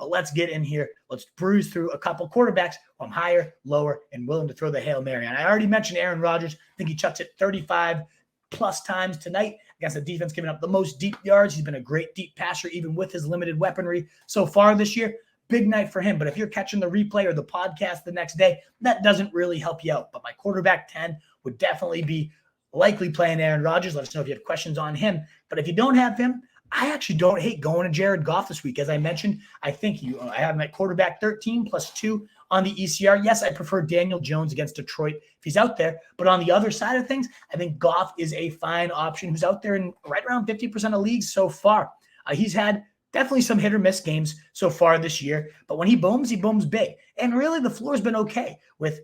But let's get in here. Let's bruise through a couple quarterbacks who I'm higher, lower, and willing to throw the Hail Mary on. I already mentioned Aaron Rodgers. I think he chucks it 35 plus times tonight against the defense giving up the most deep yards. He's been a great deep passer, even with his limited weaponry so far this year. Big night for him. But if you're catching the replay or the podcast the next day, that doesn't really help you out. But my quarterback 10 would definitely be likely playing Aaron Rodgers. Let us know if you have questions on him. But if you don't have him, I actually don't hate going to Jared Goff this week. As I mentioned, I think I have him at quarterback 13 plus 2 on the ECR. Yes, I prefer Daniel Jones against Detroit if he's out there. But on the other side of things, I think Goff is a fine option who's out there in right around 50% of leagues so far. He's had definitely some hit or miss games so far this year. But when he booms big. And really, the floor's been okay with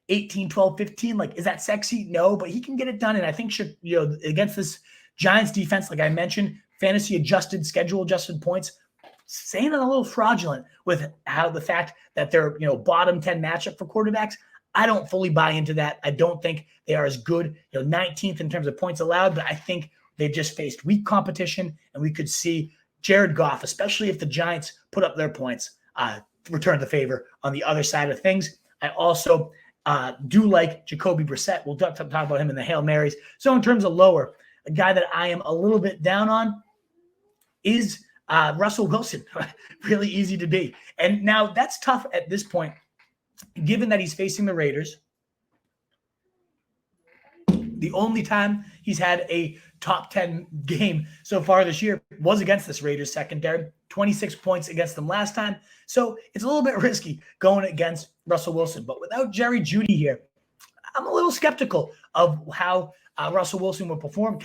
18, 12, 15. Like, is that sexy? No, but he can get it done. And I think, against this Giants defense, like I mentioned, fantasy adjusted, schedule adjusted points, saying it a little fraudulent with how the fact that they're, bottom 10 matchup for quarterbacks. I don't fully buy into that. I don't think they are as good, 19th in terms of points allowed, but I think they just faced weak competition, and we could see Jared Goff, especially if the Giants put up their points, return the favor on the other side of things. I also do like Jacoby Brissett. We'll talk about him in the Hail Marys. So in terms of lower, a guy that I am a little bit down on is Russell Wilson. Really easy to be. And now that's tough at this point, given that he's facing the Raiders. The only time he's had a top 10 game so far this year was against this Raiders secondary. 26 points against them last time. So it's a little bit risky going against Russell Wilson. But without Jerry Jeudy here, I'm a little skeptical of how Russell Wilson will perform.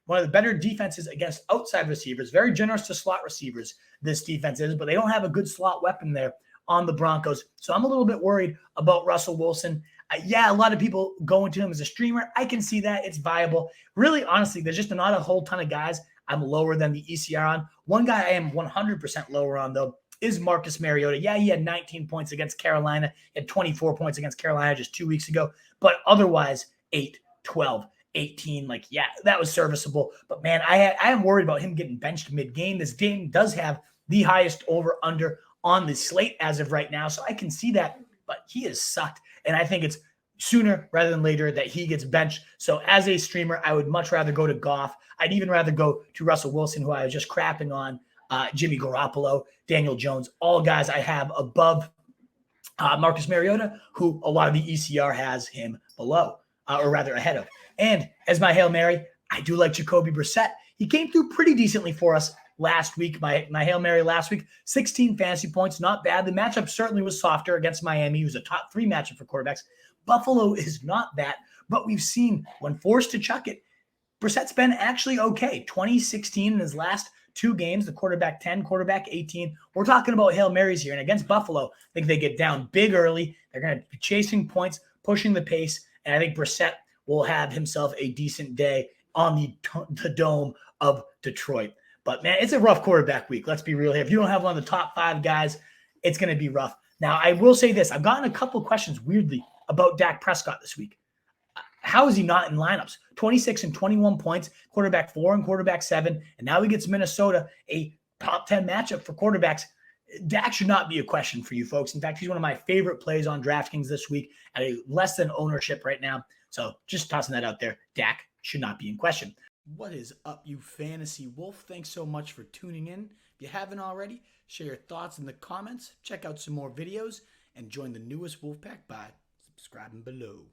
One of the better defenses against outside receivers, very generous to slot receivers, this defense is, but they don't have a good slot weapon there on the Broncos. So I'm a little bit worried about Russell Wilson. A lot of people go into him as a streamer. I can see that. It's viable. Really, honestly, there's just not a whole ton of guys I'm lower than the ECR on. One guy I am 100% lower on, though, is Marcus Mariota. Yeah, he had 19 points against Carolina. He had 24 points against Carolina just 2 weeks ago. But otherwise, 8, 12, 18, that was serviceable. But, man, I am worried about him getting benched mid-game. This game does have the highest over-under on the slate as of right now, so I can see that. But he has sucked, and I think it's sooner rather than later that he gets benched. So as a streamer, I would much rather go to Goff. I'd even rather go to Russell Wilson, who I was just crapping on, Jimmy Garoppolo, Daniel Jones, all guys I have above Marcus Mariota, who a lot of the ECR has him below, or rather ahead of. And as my Hail Mary, I do like Jacoby Brissett. He came through pretty decently for us last week. My Hail Mary last week, 16 fantasy points, not bad. The matchup certainly was softer against Miami, who's a top 3 matchup for quarterbacks. Buffalo is not that, but we've seen when forced to chuck it, Brissett's been actually okay. 2016 in his last 2 games, the quarterback 10, quarterback 18. We're talking about Hail Marys here. And against Buffalo, I think they get down big early. They're going to be chasing points, pushing the pace. And I think Brissett will have himself a decent day on the dome of Detroit. But, man, it's a rough quarterback week. Let's be real here. If you don't have one of the top 5 guys, it's going to be rough. Now, I will say this. I've gotten a couple questions, weirdly, about Dak Prescott this week. How is he not in lineups? 26 and 21 points, quarterback 4 and quarterback 7, and now he gets Minnesota, a top 10 matchup for quarterbacks. Dak should not be a question for you folks. In fact, he's one of my favorite plays on DraftKings this week at a less than ownership right now. So just tossing that out there. Dak should not be in question. What is up, you fantasy wolf? Thanks so much for tuning in. If you haven't already, share your thoughts in the comments, check out some more videos, and join the newest Wolfpack by subscribing below.